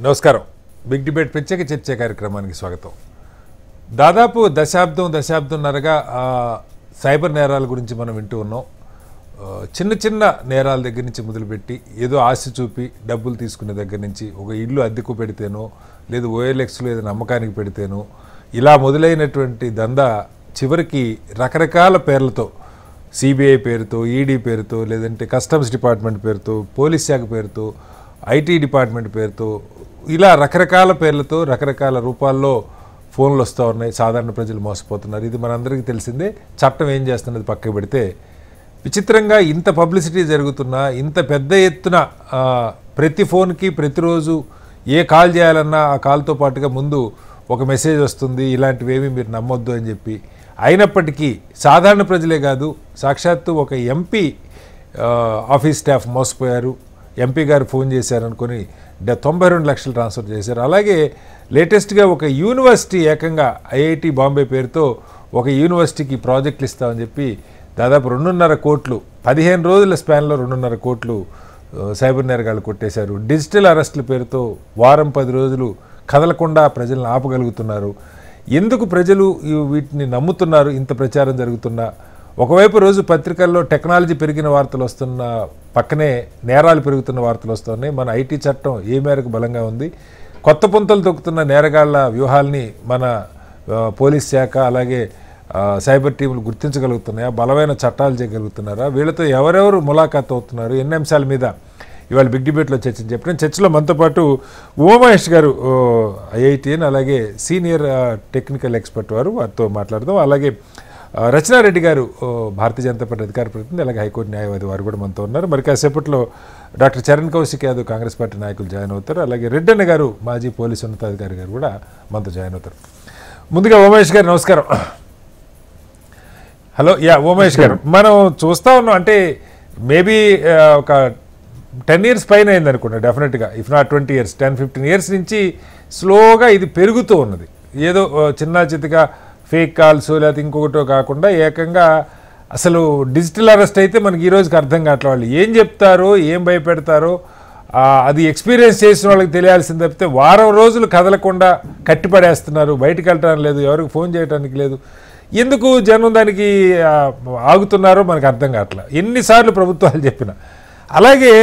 నమస్కారం. Big debate ప్రత్యేక చర్చ కార్యక్రమానికి స్వాగతం. దాదాపు దశాబ్దంన్నరగా సైబర్ నేరాల గురించి మనం వింటూ ఉన్నాం. చిన్న చిన్న నేరాల దగ్గర నుంచి మొదలుపెట్టి ఏదో ఆశ చూపి డబ్బులు తీసుకునే దగ్గర నుంచి ఒక ఇల్లు అద్దెకు పెడితేనో లేదు OLXలో ఏదో నమ్మకానికి పెడితేనో ఇలా మొదలైనటువంటి దందా చివరికి రకరకాల పేర్లతో CBI పేరుతో, ED పేరుతో, లేదంటే కస్టమ్స్ డిపార్ట్మెంట్ పేరుతో, పోలీస్ శాఖ పేరుతో, IT డిపార్ట్మెంట్ పేరుతో ఇలా రకరకాల పేర్లతో రకరకాల రూపాల్లో ఫోన్లు వస్తూ ఉన్నాయి. సాధారణ ప్రజలు మోసపోతున్నారు. ఇది మనందరికీ తెలిసిందే. చట్టం ఏం చేస్తున్నది పక్కకు పెడితే విచిత్రంగా ఇంత పబ్లిసిటీ జరుగుతున్నా, ఇంత పెద్ద ఎత్తున ప్రతి ఫోన్కి ప్రతిరోజు ఏ కాల్ చేయాలన్నా ఆ కాల్తో పాటుగా ముందు ఒక మెసేజ్ వస్తుంది, ఇలాంటివేమీ మీరు నమ్మొద్దు అని చెప్పి. అయినప్పటికీ సాధారణ ప్రజలే కాదు, సాక్షాత్తు ఒక MP ఆఫీస్ స్టాఫ్ మోసపోయారు. MP గారు ఫోన్ చేశారనుకొని 92 లక్షలు ట్రాన్స్ఫర్ చేశారు. అలాగే లేటెస్ట్గా ఒక యూనివర్సిటీ ఏకంగా IIT బాంబే పేరుతో ఒక యూనివర్సిటీకి ప్రాజెక్టులు ఇస్తామని చెప్పి దాదాపు 2.5 కోట్లు 15 రోజుల స్పాన్లో 2.5 కోట్లు సైబర్ నేరగాళ్ళు కొట్టేశారు. డిజిటల్ అరెస్టుల పేరుతో వారం 10 రోజులు కదలకుండా ప్రజలను ఆపగలుగుతున్నారు. ఎందుకు ప్రజలు వీటిని నమ్ముతున్నారు? ఇంత ప్రచారం జరుగుతున్నా ఒకవైపు రోజు పత్రికల్లో టెక్నాలజీ పెరిగిన వార్తలు వస్తున్న పక్కనే నేరాలు పెరుగుతున్న వార్తలు వస్తున్నాయి. మన IT చట్టం ఏ మేరకు బలంగా ఉంది? కొత్త పుంతలు తొక్కుతున్న నేరగాళ్ల వ్యూహాల్ని మన పోలీస్ శాఖ అలాగే సైబర్ టీములు గుర్తించగలుగుతున్నాయా? బలమైన చట్టాలు చేయగలుగుతున్నారా? వీళ్ళతో ఎవరెవరు ములాఖాత్ అవుతున్నారు? ఎన్ని అంశాల మీద ఇవాళ బిగ్ డిబేట్లో చెప్పిన చర్చలో మనతో పాటు ఉమామహేష్ గారు IITN అలాగే సీనియర్ టెక్నికల్ ఎక్స్పర్ట్ వారితో మాట్లాడదాం. అలాగే రచనారెడ్డి గారు భారతీయ జనతా పార్టీ అధికార ప్రతినిధి అలాగే హైకోర్టు న్యాయవాది వారు కూడా మనతో ఉన్నారు. మరి కాసేపట్లో డాక్టర్ చరణ్ కౌశిక్ యాదవ్ కాంగ్రెస్ పార్టీ నాయకులు జాయిన్ అవుతారు. అలాగే రెడ్డన్న గారు మాజీ పోలీసు ఉన్నతాధికారి గారు కూడా మనతో జాయిన్ అవుతారు. ముందుగా ఉమామహేష్ గారు నమస్కారం. హలో. ఉమామహేష్ గారు, మనం చూస్తూ ఉన్నాం అంటే మేబీ ఒక 10 years పైన అయింది అనుకుంటా డెఫినెట్గా, ఇఫ్ నాట్ 20 years 10-15 years నుంచి స్లోగా ఇది పెరుగుతూ ఉన్నది. ఏదో చిన్న చితగా ఫేక్ కాల్స్ లేకపోతే ఇంకొకటో కాకుండా ఏకంగా అసలు డిజిటల్ అరెస్ట్ అయితే మనకి ఈ రోజుకి అర్థం కావట్లేదు. వాళ్ళు ఏం చెప్తారో ఏం భయపెడతారో అది ఎక్స్పీరియన్స్ చేసిన వాళ్ళకి తెలియాల్సింది తప్పితే వారం రోజులు కదలకుండా కట్టిపడేస్తున్నారు. బయటకు వెళ్ళటానికి లేదు, ఎవరికి ఫోన్ చేయడానికి లేదు. ఎందుకు జనం దానికి ఆగుతున్నారో మనకు అర్థం కావట్లేదు ఎన్నిసార్లు ప్రభుత్వాలు చెప్పినా. అలాగే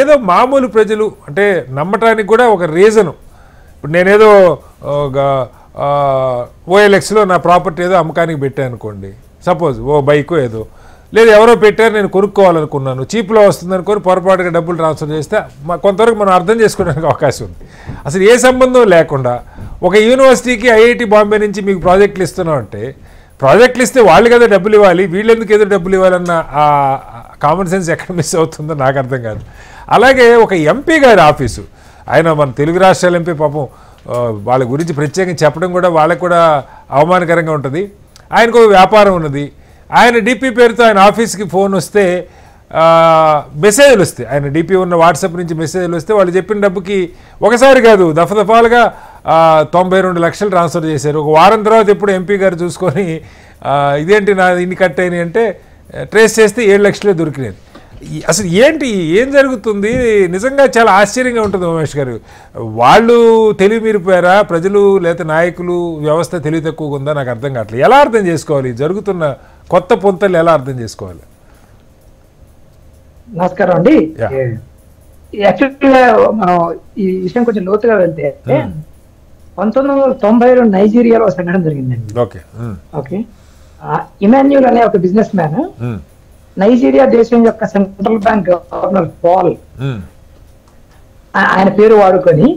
ఏదో మామూలు ప్రజలు అంటే నమ్మటానికి కూడా ఒక రీజను. ఇప్పుడు నేనేదో OLXలో నా ప్రాపర్టీ ఏదో అమ్మకానికి పెట్టాను అనుకోండి, సపోజ్ ఓ బైకో ఏదో, లేదు ఎవరో పెట్టారు నేను కొనుక్కోవాలనుకున్నాను, చీప్లో వస్తుంది అనుకొని పొరపాటుగా డబ్బులు ట్రాన్స్ఫర్ చేస్తే కొంతవరకు మనం అర్థం చేసుకోవడానికి అవకాశం ఉంది. అసలు ఏ సంబంధం లేకుండా ఒక యూనివర్సిటీకి IIT బాంబే నుంచి మీకు ప్రాజెక్టులు ఇస్తున్నాం అంటే ప్రాజెక్టులు ఇస్తే వాళ్ళు కదా డబ్బులు ఇవ్వాలి, వీళ్ళెందుకు ఏదో డబ్బులు ఇవ్వాలన్న ఆ కామన్ సెన్స్ ఎక్కడ మిస్ అవుతుందో నాకు అర్థం కాదు. అలాగే ఒక MP గారి ఆఫీసు, ఆయన మన తెలుగు రాష్ట్రాల MP, పాపం వాళ్ళ గురించి ప్రత్యేకంగా చెప్పడం కూడా వాళ్ళకు కూడా అవమానకరంగా ఉంటుంది. ఆయనకు వ్యాపారం ఉన్నది. ఆయన DP పేరుతో ఆయన ఆఫీస్కి ఫోన్ వస్తే మెసేజ్లు వస్తాయి. ఆయన DP ఉన్న వాట్సాప్ నుంచి మెసేజ్లు వస్తే వాళ్ళు చెప్పిన డబ్బుకి ఒకసారి కాదు దఫాలుగా 92 లక్షలు ట్రాన్స్ఫర్ చేశారు. ఒక వారం తర్వాత ఎప్పుడు MP గారు చూసుకొని ఇదేంటి నా ఇన్ని కట్ అయినాయి అంటే ట్రేస్ చేస్తే 7 లక్షలే దొరికినాయి. అసలు ఏంటి, ఏం జరుగుతుంది? నిజంగా చాలా ఆశ్చర్యంగా ఉంటుంది ఉమేష్ గారు. వాళ్ళు తెలివి మీరిపోయారా ప్రజలు, లేకపోతే నాయకులు వ్యవస్థ తెలివి తక్కువగా ఉందా? నాకు అర్థం కావట్లేదు. ఎలా అర్థం చేసుకోవాలి జరుగుతున్న కొత్త పొంతలు? ఎలా అర్థం చేసుకోవాలి? నమస్కారం అండి. యాక్చువల్గా మనం ఈ విషయం కొంచెం లోతుగా వెళ్తే 1992 నైజీరియాలో సంఘటన జరిగిందండి. ఓకే. ఇమాన్యుల్ అనే ఒక బిజినెస్ మ్యాన్ నైజీరియా దేశం యొక్క సెంట్రల్ బ్యాంక్ గవర్నర్ పాల్ ఆయన పేరు వాడుకొని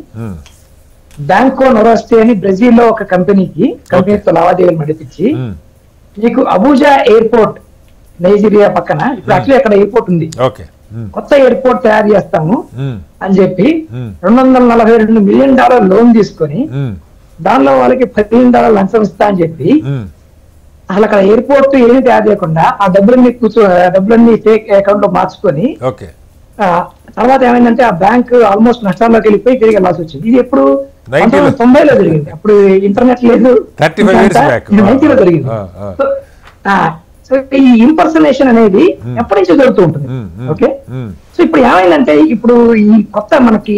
బ్యాంకో నొరాస్టే అని బ్రెజిల్లో ఒక కంపెనీతో లావాదేవీలు నడిపించి మీకు అబూజా ఎయిర్పోర్ట్ నైజీరియా పక్కన, ఇప్పుడు యాక్చువల్లీ అక్కడ ఎయిర్పోర్ట్ ఉంది, కొత్త ఎయిర్పోర్ట్ తయారు చేస్తాము అని చెప్పి $242 మిలియన్ లోన్ తీసుకొని దానిలో వాళ్ళకి $10 మిలియన్ లంచం ఇస్తా అని చెప్పి అసలు అక్కడ ఎయిర్పోర్ట్ ఏమీ తయారు చేయకుండా ఆ డబ్బులన్నీ ఫేక్ అకౌంట్ లో మార్చుకొని తర్వాత ఏమైందంటే ఆ బ్యాంక్ ఆల్మోస్ట్ నష్టాల్లోకి వెళ్ళిపోయి తిరిగి లాస్ వచ్చింది. ఇది ఎప్పుడు 1990లో జరిగింది. అప్పుడు ఇంటర్నెట్ లేదు, 90లో జరిగింది. సో ఈ ఇంపర్సనేషన్ అనేది ఎప్పటి నుంచో జరుగుతూ ఉంటుంది. ఓకే, సో ఇప్పుడు ఏమైందంటే ఇప్పుడు ఈ కొత్త మనకి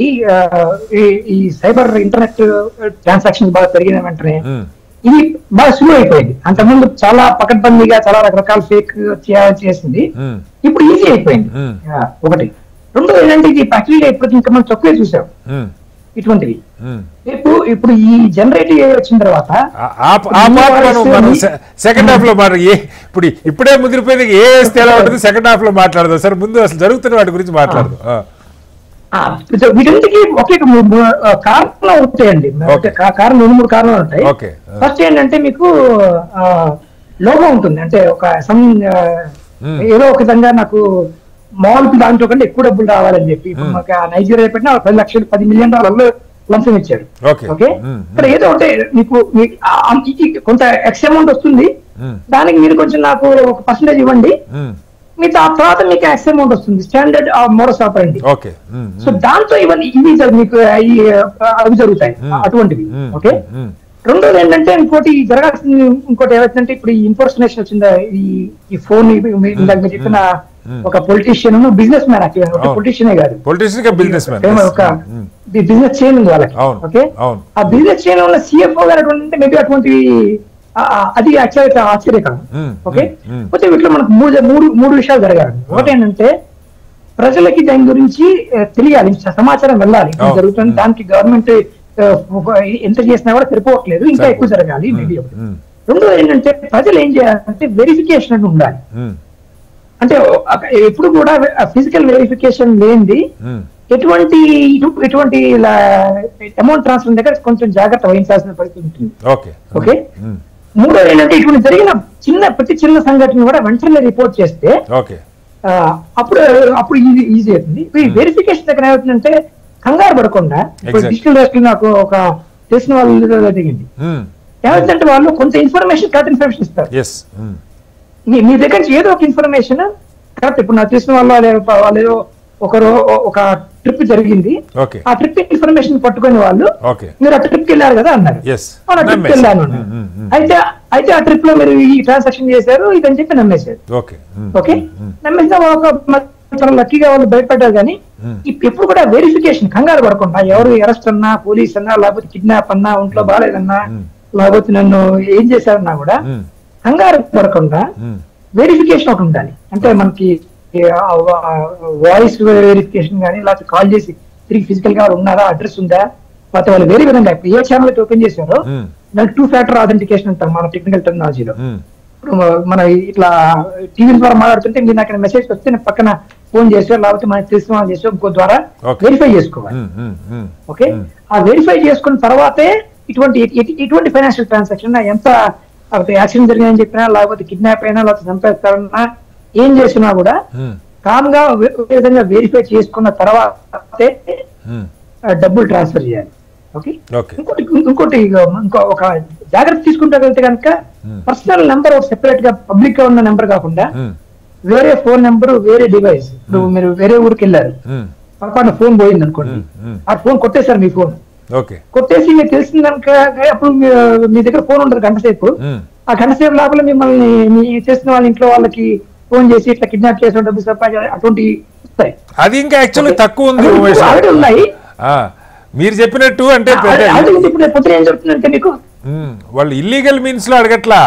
ఈ సైబర్ ఇంటర్నెట్ ట్రాన్సాక్షన్ బాగా పెరిగిన వెంటనే ఇది బాగా సులువు అయిపోయింది. అంతకుముందు చాలా పకడ్బందీగా చాలా రకరకాల ఫేక్ చేసింది, ఇప్పుడు ఈజీ అయిపోయింది. ఒకటి. రెండోది ఏంటంటే ఇది యాక్చువల్గా ఇప్పుడు ఇంకా మనం తక్కువే చూసాం ఇటువంటివి. ఇప్పుడు ఈ జనరేటివ్ వచ్చిన తర్వాత సెకండ్ హాఫ్ లో ఇప్పుడే ముదిరిపోయింది ఏ ఎలా ఉంటుంది సెకండ్ హాఫ్ లో మాట్లాడదాం సార్. ముందు అసలు జరుగుతున్న వాటి గురించి మాట్లాడదాం. వీటన్నిటికీ ఒకే కారణాలు ఉంటాయండి. కారణం 2-3 కారణాలు ఉంటాయి. ఫస్ట్ ఏంటంటే మీకు లోగో ఉంటుంది, అంటే ఒక ఏదో ఒక విధంగా నాకు మామూలు దాంట్లో కంటే ఎక్కువ డబ్బులు రావాలని చెప్పి ఇప్పుడు మాకు నైజీరియా పెట్టిన $10 మిలియన్ లంచం ఇచ్చాడు. ఓకే, ఇక్కడ ఏదో అంటే మీకు కొంత ఎక్స్ అమౌంట్ వస్తుంది, దానికి మీరు కొంచెం నాకు ఒక పర్సెంటేజ్ ఇవ్వండి, మీకు ఆ తర్వాత మీకు ఎక్స్ అమౌంట్ వస్తుంది, స్టాండర్డ్ మోడస్ ఆపరండి. సో దాంతో ఇవి మీకు అవి జరుగుతాయి అటువంటివి. ఓకే, రెండోది ఏంటంటే ఇంకోటి జరగాల్సింది ఇంకోటి ఏమైందంటే ఇప్పుడు ఈ ఇన్ఫర్మేషన్ వచ్చిందా ఈ ఫోన్ ఇందాక మీరు చెప్పిన ఒక పొలిటీషియన్ బిజినెస్ మ్యాన్, పొలిటీషియనే కాదు ఒక బిజినెస్ చైన్ ఉంది వాళ్ళకి. ఓకే, ఆ బిజినెస్ చైన్ ఉన్న సిఎఫ్ఓ గారు అటువంటి మేబీ అటువంటి అది యాక్చువల్గా ఆశ్చర్యకరం. ఓకే, పోతే వీటిలో మనకు మూడు విషయాలు జరగాలి. ఒకటి ఏంటంటే ప్రజలకి దాని గురించి తెలియాలి, సమాచారం వెళ్ళాలి జరుగుతుంది, దానికి గవర్నమెంట్ ఎంత చేసినా కూడా సరిపోవట్లేదు, ఇంకా ఎక్కువ జరగాలి మేబీ. రెండోది ఏంటంటే ప్రజలు ఏం చేయాలంటే వెరిఫికేషన్ అని ఉండాలి. అంటే ఎప్పుడు కూడా ఫిజికల్ వెరిఫికేషన్ లేనిది ఎటువంటి అమౌంట్ ట్రాన్స్ఫర్ దగ్గర కొంచెం జాగ్రత్త వహించాల్సిన పరిస్థితి ఉంటుంది. ఓకే, మూడోది ఏంటంటే ఇటువంటి జరిగిన ప్రతి చిన్న సంఘటన కూడా వెంటనే రిపోర్ట్ చేస్తే అప్పుడు ఈజీ అవుతుంది. ఈ వెరిఫికేషన్ దగ్గర ఏమవుతుందంటే కంగారు పడకుండా ఇప్పుడు డిజిటల్ రెస్క్యూ నాకు ఒక తెలిసిన వాళ్ళు దిగింది, ఏమవుతుందంటే వాళ్ళు కొంత ఇన్ఫర్మేషన్ కరెక్ట్ ఇన్ఫర్మేషన్ ఇస్తారు. మీ దగ్గర నుంచి ఏదో ఒక ఇన్ఫర్మేషన్ కరెక్ట్. ఇప్పుడు నాకు తెలిసిన వాళ్ళు ఒకరు ఒక ట్రిప్ జరిగింది, ఆ ట్రిప్ ఇన్ఫర్మేషన్ పట్టుకుని వాళ్ళు మీరు ఆ ట్రిప్ కి వెళ్ళారు కదా అన్నారు, ఆ ట్రిప్ కి వెళ్ళాను అయితే ఆ ట్రిప్ లో మీరు ఈ ట్రాన్సాక్షన్ చేశారు ఇదని చెప్పి నమ్మేశారు. ఓకే, నమ్మేసిన లక్కీగా వాళ్ళు బయటపడ్డారు. కానీ ఎప్పుడు కూడా వెరిఫికేషన్ కంగారు పడకుండా ఎవరు అరెస్ట్ అన్నా, పోలీస్ అన్నా, లేకపోతే కిడ్నాప్ అన్నా, ఒంట్లో బాగాలేదన్నా, లేకపోతే నన్ను ఏం చేశారన్నా కూడా కంగారు పడకుండా వెరిఫికేషన్ ఒకటి ఉండాలి. అంటే మనకి వాయిస్ వెరిఫికేషన్ కానీ, లేకపోతే కాల్ చేసి తిరిగి ఫిజికల్ గా ఉన్నారా, అడ్రస్ ఉందా, లేకపోతే వాళ్ళు వేరే విధంగా ఏ ఛానల్ అయితే ఓపెన్ చేశారో దానికి 2 ఫ్యాక్టర్ ఆథెంటికేషన్ అంటాం మన టెక్నికల్ టెక్నాలజీలో. ఇప్పుడు మన ఇట్లా టీవీ ద్వారా మాట్లాడుతుంటే మీరు నాకు మెసేజ్ వస్తే నేను పక్కన ఫోన్ చేసారు, లేకపోతే మనకి తెలిసిన వాళ్ళు చేసారు, ఇంకో ద్వారా వెరిఫై చేసుకోవాలి. ఓకే, ఆ వెరిఫై చేసుకున్న తర్వాతే ఇటువంటి ఫైనాన్షియల్ ట్రాన్సాక్షన్ ఎంత యాక్సిడెంట్ జరిగిందని చెప్పినా, లేకపోతే కిడ్నాప్ అయినా, లేకపోతే చంపేస్తారన్నా, ఏం చేసినా కూడా కామ్ గా విధంగా వెరిఫై చేసుకున్న తర్వాతే డబ్బులు ట్రాన్స్ఫర్ చేయాలి. ఓకే, ఇంకోటి ఇంకో ఒక జాగ్రత్త తీసుకుంటే కనుక పర్సనల్ నెంబర్ సెపరేట్ గా పబ్లిక్ గా ఉన్న నెంబర్ కాకుండా వేరే ఫోన్ నెంబర్, వేరే డివైస్. ఇప్పుడు మీరు వేరే ఊరికి వెళ్ళారు, పక్కన ఫోన్ పోయింది అనుకోండి, ఆ ఫోన్ కొట్టేశారు మీ ఫోన్, కొట్టేసి మీకు తెలిసింది కనుక అప్పుడు మీ దగ్గర ఫోన్ ఉండదు గంట సేపు, ఆ గంట సేపు లోపల మిమ్మల్ని చేసిన వాళ్ళ ఇంట్లో వాళ్ళకి ఫోన్ చేసి ఇట్లా కిడ్నాప్ చేసిన డబ్బు సంపాదించాలి అటువంటి వస్తాయి. అది ఇంకా యాక్చువల్లీ తక్కువ ఉంది ఉన్నాయి మీరు చెప్పినట్టు. అంటే ఏం చెప్తుందంటే మీకు వాళ్ళు ఇల్లీగల్ మీన్స్ లో అడగట్లా,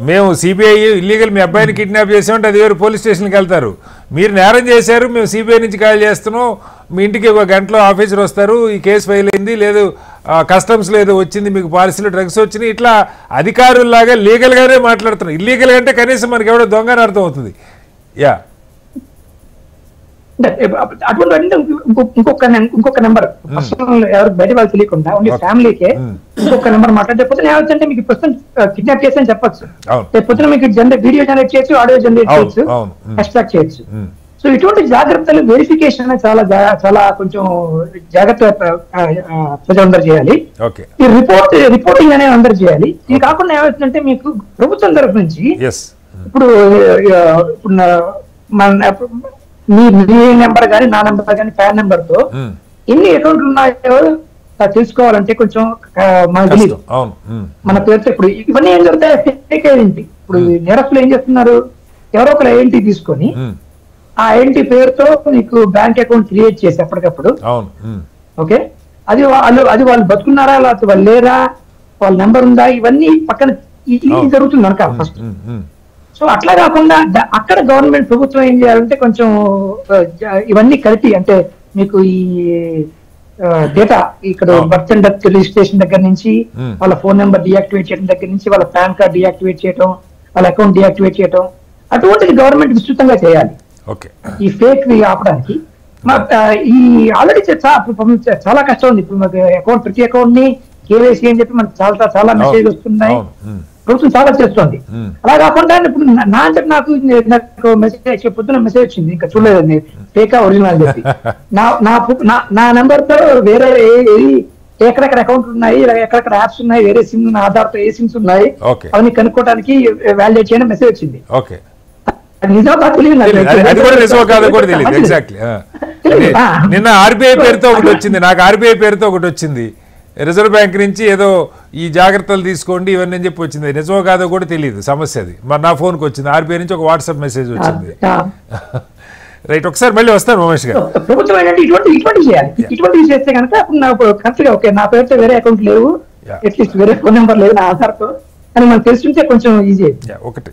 మేము సిబిఐ ఇల్లీగల్ మీ అబ్బాయిని కిడ్నాప్ చేసామంటే అది వేరు పోలీస్ స్టేషన్కి వెళ్తారు, మీరు నేరం చేశారు మేము సిబిఐ నుంచి కాల్ చేస్తున్నాం, మీ ఇంటికి 1 గంటలో ఆఫీసర్ వస్తారు, ఈ కేసు ఫైల్ అయింది, లేదు కస్టమ్స్ లేదు వచ్చింది, మీకు పాలసీలో డ్రగ్స్ వచ్చినాయి, ఇట్లా అధికారుల్లాగా లీగల్గానే మాట్లాడుతున్నాం. ఇల్లీగల్ అంటే కనీసం మనకి ఎవడో దొంగని అర్థం అవుతుంది. అటువంటి ఇంకొక నెంబర్ పర్సనల్ ఎవరికి బయట వాళ్ళు తెలియకుండా ఓన్లీ ఫ్యామిలీకే ఇంకొక నెంబర్ మాట్లాడితే ఏమవుతుందంటే మీకు ప్రస్తుతం కిడ్నాప్ చేసి అని చెప్పచ్చు, లేకపోతే మీకు వీడియో జనరేట్ చేయొచ్చు, ఆడియో జనరేట్ చేయొచ్చు, ఎక్స్ట్రాక్ట్ చేయొచ్చు. సో ఇటువంటి జాగ్రత్తలు వెరిఫికేషన్ చాలా చాలా కొంచెం జాగ్రత్త ప్రజలందరూ చేయాలి. ఈ రిపోర్టింగ్ అనేది అందరూ చేయాలి. ఇది కాకుండా ఏమవుతుందంటే మీకు ప్రభుత్వం తరఫు నుంచి ఇప్పుడు మీ నెంబర్ కానీ నా నెంబర్ కానీ పాన్ నెంబర్ తో ఎన్ని అకౌంట్లు ఉన్నాయో తెలుసుకోవాలంటే కొంచెం మనకు తెలియదు. అవును. మన పేరుతో ఇప్పుడు ఇవన్నీ ఏం జరుగుతాయి, ఫేక్ ఐడెంటిటీ. ఇప్పుడు నేరస్తులు ఏం చేస్తున్నారు, ఎవరో ఒకరు ఐడెంటిటీ తీసుకొని ఆ ఐడెంటిటీ పేరుతో మీకు బ్యాంక్ అకౌంట్ క్రియేట్ చేసి ఎప్పటికప్పుడు, ఓకే, అది వాళ్ళు బతుకున్నారా లేకపోతే వాళ్ళు లేరా, వాళ్ళ నెంబర్ ఉందా, ఇవన్నీ పక్కన జరుగుతుంది అనక ఫస్ట్. సో అట్లా కాకుండా అక్కడ గవర్నమెంట్ ప్రభుత్వం ఏం చేయాలంటే కొంచెం ఇవన్నీ కలిపి, అంటే మీకు ఈ డేటా ఇక్కడ బర్త్ అండ్ డెత్ రిజిస్ట్రేషన్ దగ్గర నుంచి, వాళ్ళ ఫోన్ నెంబర్ డియాక్టివేట్ చేయడం దగ్గర నుంచి, వాళ్ళ పాన్ కార్డ్ డియాక్టివేట్ చేయడం, వాళ్ళ అకౌంట్ డియాక్టివేట్ చేయడం, అటువంటిది గవర్నమెంట్ విస్తృతంగా చేయాలి ఈ ఫేక్ ఆపడానికి. ఈ ఆల్రెడీ చాలా కష్టం ఉంది. ఇప్పుడు మాకు అకౌంట్, ప్రతి అకౌంట్ ని కేవైసీ అని చెప్పి మనకు చాలా మెసేజ్ వస్తున్నాయి, ప్రభుత్వం చాలా చేస్తుంది. అలా కాకుండా ఇప్పుడు నాకు మెసేజ్ పొద్దున మెసేజ్ వచ్చింది, ఇంకా చూడలేదు ఫేకా ఒరిజినల్ అని చెప్పి. నా నెంబర్ తో వేరే ఎక్కడెక్కడ అకౌంట్ ఉన్నాయి, ఎక్కడెక్కడ యాప్స్ ఉన్నాయి, వేరే సిమ్ ఆధార్తో ఏ సిమ్స్ ఉన్నాయి అవన్నీ కనుక్కోవడానికి వాలిడేట్ చేయడం మెసేజ్ వచ్చింది. నిన్న ఆర్బీఐ పేరుతో ఒకటి వచ్చింది, నాకు ఆర్బీఐ పేరుతో ఒకటి వచ్చింది, రిజర్వ్ బ్యాంక్ నుంచి ఏదో ఈ జాగ్రత్తలు తీసుకోండి ఇవన్నీ చెప్పి వచ్చింది. నిజమో కాదో కూడా తెలియదు, సమస్య అది. మరి నా ఫోన్కి వచ్చింది, ఆర్బీఐ నుంచి ఒక వాట్సాప్ మెసేజ్ వచ్చింది. రైట్, ఒకసారి మళ్ళీ వస్తాను ఉమేష్ గారు. ప్రభుత్వం ఏంటంటే ఇటువంటి చేయాలి, ఇటువంటివి చేస్తే కనుక నాకు కరెక్ట్గా ఓకే నా పేరుతో వేరే అకౌంట్ లేవు, అట్లీస్ట్ వేరే ఫోన్ నెంబర్ లేదు నా ఆధార్తో అని మనకు తెలుసుంటే కొంచెం ఈజీ. ఒకటి